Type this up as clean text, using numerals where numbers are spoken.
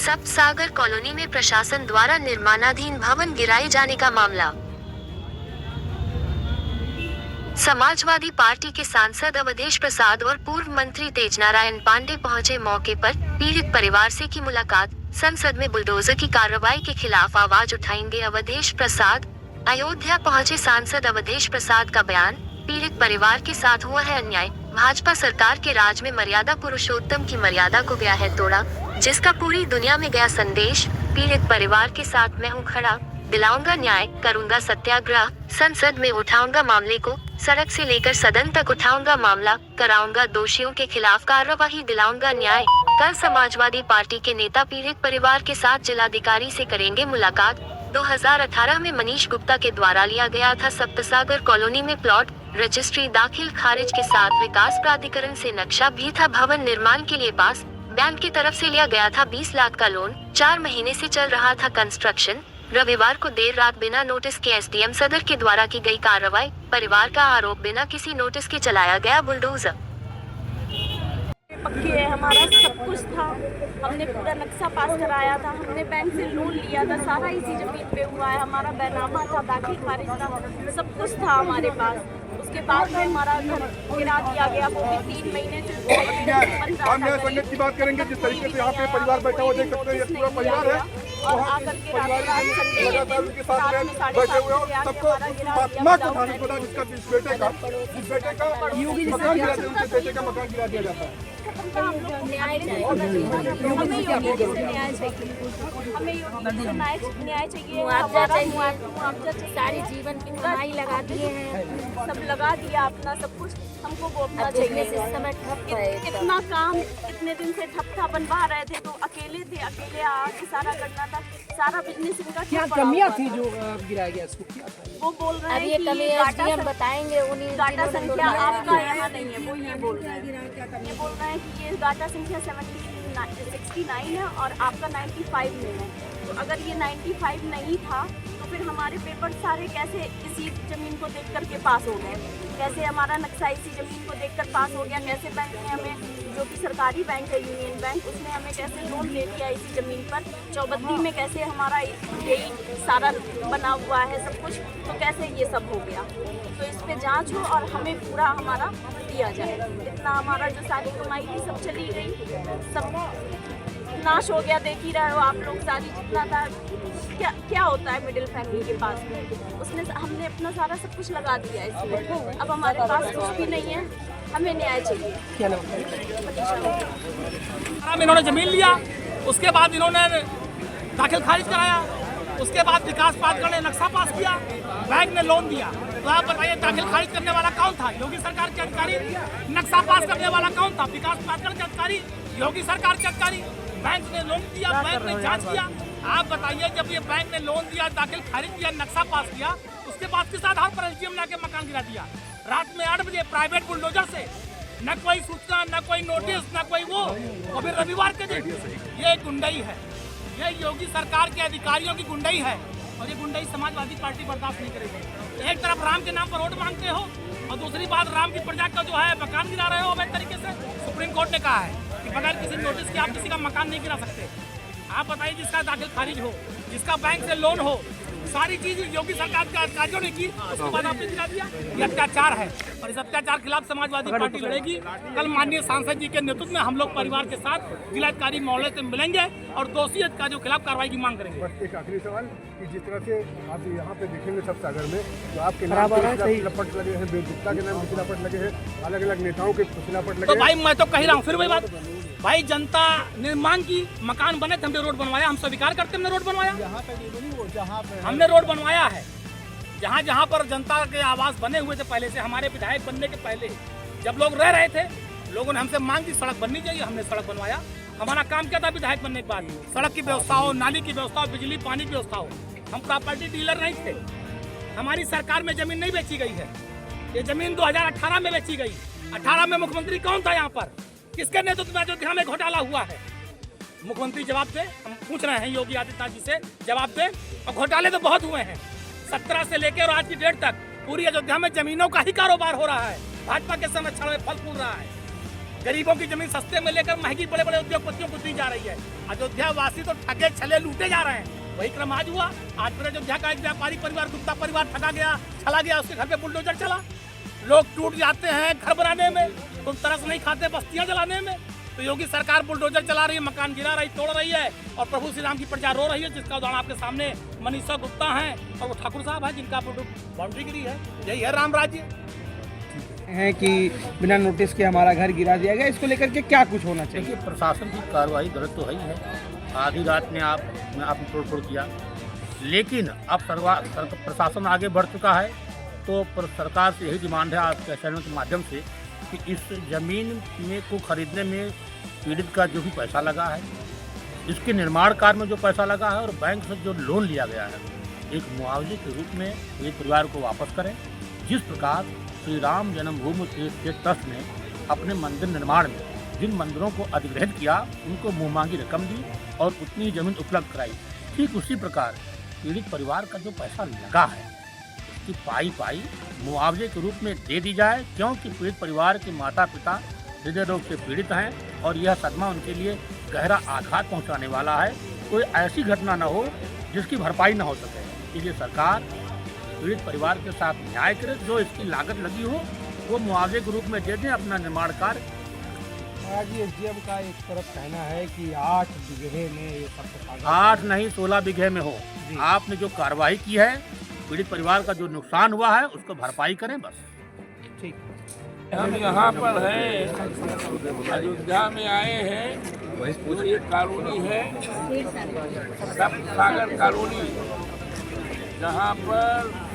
सप्त सागर कॉलोनी में प्रशासन द्वारा निर्माणाधीन भवन गिराए जाने का मामला। समाजवादी पार्टी के सांसद अवधेश प्रसाद और पूर्व मंत्री तेजनारायण पांडे पहुंचे मौके पर। पीड़ित परिवार से की मुलाकात। संसद में बुलडोजर की कार्रवाई के खिलाफ आवाज उठाएंगे अवधेश प्रसाद। अयोध्या पहुंचे सांसद अवधेश प्रसाद का बयान। पीड़ित परिवार के साथ हुआ है अन्याय। भाजपा सरकार के राज में मर्यादा पुरुषोत्तम की मर्यादा को गया है तोड़ा, जिसका पूरी दुनिया में गया संदेश। पीड़ित परिवार के साथ मैं हूँ खड़ा, दिलाऊंगा न्याय, करूंगा सत्याग्रह, संसद में उठाऊंगा मामले को, सड़क से लेकर सदन तक उठाऊंगा मामला, कराऊंगा दोषियों के खिलाफ कार्रवाई, दिलाऊंगा न्याय। कल समाजवादी पार्टी के नेता पीड़ित परिवार के साथ जिलाधिकारी से करेंगे मुलाकात। 2018 में मनीष गुप्ता के द्वारा लिया गया था सप्तसागर कॉलोनी में प्लॉट, रजिस्ट्री दाखिल खारिज के साथ विकास प्राधिकरण से नक्शा भी था भवन निर्माण के लिए पास। बैंक की तरफ से लिया गया था 20 लाख का लोन। 4 महीने से चल रहा था कंस्ट्रक्शन। रविवार को देर रात बिना नोटिस के एसडीएम सदर के द्वारा की गई कार्रवाई। परिवार का आरोप, बिना किसी नोटिस के चलाया गया बुलडोजर। पक्के है, हमारा सब कुछ था, हमने पूरा नक्शा पास कराया था, हमने बैंक से लोन लिया था, सारा इसी जमीन पे हुआ है। हमारा बैनामा था, दाखिल खारिज था, सब कुछ था हमारे पास। उसके बाद में हमारा घर गिरा दिया गया, वो भी 3 महीने से हम संगत की बात करेंगे। जिस तरीके से यहाँ पे परिवार बैठा हुआ देख सकते हैं, ये पूरा परिवार है और आकर के लगातार उनके साथ बैठे हुए और सबको माँ को उठाने को था, जिसका जिस बेटे का मकान गिरा दिया, उनके बेटे का मकान गिरा दिया जाता है। न्याय चाहिए, हमें योगी से न्याय चाहिए, मुआवजा चाहिए, सारी जीवन की कमाई लगा दिए हैं, सब लगा दिया अपना सब कुछ, हमको वो अपना चाहिए। इस समय ठप है, कितना काम इतने दिन से ठप था, बनवा रहे थे तो अकेले थे, अकेले आके सारा करना था, सारा बिजनेस इनका क्या कमियां थी जो गिराया गया इसको? क्या वो बोल रहे अब हैं ये कि कमी एसडीएम बताएंगे, उन्हीं डाटा संख्या आपका यहाँ नहीं है, वो ये बोल रहे हैं। ये बोल रहे हैं कि ये डाटा संख्या 69 है और आपका 95 में है। तो अगर ये 95 नहीं था तो फिर हमारे पेपर सारे कैसे इसी ज़मीन को देख कर के पास हो गए, कैसे हमारा नक्शा इसी ज़मीन को देखकर पास हो गया, कैसे बैंक ने हमें, जो कि सरकारी बैंक है यूनियन बैंक, उसने हमें कैसे लोन ले लिया इसी ज़मीन पर। चौबत्ती में कैसे हमारा यही सारा बना हुआ है सब कुछ, तो कैसे ये सब हो गया। तो इस पे जांच हो और हमें पूरा हमारा दिया जाए। इतना हमारा जो सारी कमाई थी सब चली गई, सब नाश हो गया। देख ही रहे हो आप लोग, सारी जितना था, क्या होता है मिडिल फैमिली के पास में, उसने हमने अपना सारा सब कुछ लगा दिया है इसमें। अब हमारे पास कुछ भी नहीं है, हमें न्याय चाहिए। क्या नाम? इन्होंने जमीन लिया, उसके बाद इन्होंने दाखिल खारिज कराया, उसके बाद विकास प्राधिकरण ने नक्शा पास किया, बैंक ने लोन दिया। तो आप बताइए, दाखिल खारिज करने वाला कौन था? योगी सरकार के अधिकारी। नक्शा पास करने वाला कौन था? विकास प्राधिकरण के अधिकारी, योगी सरकार के अधिकारी। बैंक ने लोन दिया, बैंक ने जांच किया। आप बताइए, जब ये बैंक ने लोन दिया, दाखिल खारिज किया, नक्शा पास किया, उसके बाद किस आधार पर एसडीएम ने आके मकान गिरा दिया? रात में 8 बजे प्राइवेट बुलडोजर से, न कोई सूचना, न कोई नोटिस, न कोई वो, और फिर रविवार के दिन। ये गुंडई है, ये योगी सरकार के अधिकारियों की गुंडई है, और ये गुंडई समाजवादी पार्टी बर्दाश्त नहीं करेगी। एक तरफ राम के नाम पर वोट मांगते हो और दूसरी बात राम की प्रजा का जो है मकान गिरा रहे हो अवैध तरीके से। सुप्रीम कोर्ट ने कहा है कि बगैर किसी नोटिस के आप किसी का मकान नहीं गिरा सकते। आप बताइए, जिसका दाखिल खारिज हो, जिसका बैंक से लोन हो, सारी चीज योगी सरकार के अधिकारियों ने की, उसके बाद आपने गिरा दिया। ये अत्याचार है और इस अत्याचार के खिलाफ समाजवादी पार्टी लड़ेगी। कल माननीय सांसद जी के नेतृत्व में हम लोग परिवार के साथ जिलाधिकारी महोदय से मिलेंगे और दोषी अधिकारियों के खिलाफ कार्रवाई की मांग करेंगे। बस एक आखिरी सवाल कि जिस तरह से आप यहाँ पे देखेंगे सब सागर में, जो आपके नाम शिलापट लगे हैं, गुप्ता के नाम शिलापट लगे हैं, अलग अलग नेताओं के शिलापट लगे। तो भाई मैं तो कह रहा हूँ फिर वही बात, भाई जनता निर्माण की, मकान बने थे, हमने रोड बनवाया, हम स्वीकार करते हमने रोड बनवाया, हमने रोड बनवाया है। जहाँ जहाँ पर जनता के आवास बने हुए थे पहले से, हमारे विधायक बनने के पहले जब लोग रह रहे थे, लोगों ने हमसे मांग की सड़क बननी चाहिए, हमने सड़क बनवाया। हमारा काम क्या था विधायक बनने के बाद? सड़क की व्यवस्था हो, नाली की व्यवस्था हो, बिजली पानी की व्यवस्था हो। हम प्रॉपर्टी डीलर नहीं थे, हमारी सरकार में जमीन नहीं बेची गई है। ये जमीन 2018 में बेची गई। 18 में मुख्यमंत्री कौन था यहाँ पर? किसके नेतृत्व में अयोध्या में घोटाला हुआ है? मुख्यमंत्री जवाब दे, हम पूछ रहे हैं योगी आदित्यनाथ जी से, जवाब दे। और घोटाले तो बहुत हुए हैं, 17 से लेकर और आज की डेट तक पूरी अयोध्या में जमीनों का ही कारोबार हो रहा है। भाजपा के समय छड़ में फल फूल रहा है। गरीबों की जमीन सस्ते में लेकर महंगी बड़े बड़े उद्योगपतियों को दी जा रही है। अयोध्या वासी तो ठगे छले लूटे जा रहे हैं। वही क्रम आज हुआ। आज फिर अयोध्या का एक व्यापारी परिवार, गुप्ता परिवार ठगा गया, चला गया, उसके घर पे बुलडोजर चला। लोग टूट जाते हैं घर बनाने में, तुम तरस नहीं खाते बस्तियां जलाने में। तो योगी सरकार बुलडोजर चला रही है, मकान गिरा रही, तोड़ रही है, और प्रभु श्री राम की प्रजा रो रही है, जिसका उदाहरण आपके सामने मनीषा गुप्ता हैं और वो ठाकुर साहब हैं, जिनका बाउंड्री गिरी है। यही है राम राज्य। है कि बिना नोटिस के हमारा घर गिरा दिया गया, इसको लेकर के क्या कुछ होना चाहिए? देखिए, प्रशासन की कार्रवाई गलत तो है ही है। आधी रात में आपने तोड़ किया, लेकिन अब प्रशासन आगे बढ़ चुका है, तो सरकार से यही डिमांड है आपके चैनल के माध्यम से कि इस ज़मीन में को खरीदने में पीड़ित का जो भी पैसा लगा है, इसके निर्माण कार्य में जो पैसा लगा है और बैंक से जो लोन लिया गया है, एक मुआवजे के रूप में पीड़ित परिवार को वापस करें। जिस प्रकार श्री राम जन्मभूमि तीर्थ ट्रस्ट ने अपने मंदिर निर्माण में जिन मंदिरों को अधिग्रहित किया, उनको मुँहमांगी रकम दी और उतनी ही जमीन उपलब्ध कराई, ठीक उसी प्रकार पीड़ित परिवार का जो पैसा लगा है उसकी पाई मुआवजे के रूप में दे दी जाए, क्योंकि पीड़ित परिवार के माता पिता हृदय रोग से पीड़ित हैं और यह सदमा उनके लिए गहरा आघात पहुंचाने वाला है। कोई ऐसी घटना न हो जिसकी भरपाई न हो सके, इसलिए सरकार पीड़ित परिवार के साथ न्याय करे, जो इसकी लागत लगी हो वो मुआवजे के रूप में दे दें, अपना निर्माण कार्य। महाराज जी, एसडीएम का एक तरफ कहना है कि 8 बीघे में ये सब 8 नहीं 16 बीघे में हो। आपने जो कार्रवाई की है, पीड़ित परिवार का जो नुकसान हुआ है उसको भरपाई करें, बस। ठीक। हम यहाँ पर हैं, अयोध्या में आए हैं, जो एक कॉलोनी है सागर कॉलोनी, जहाँ पर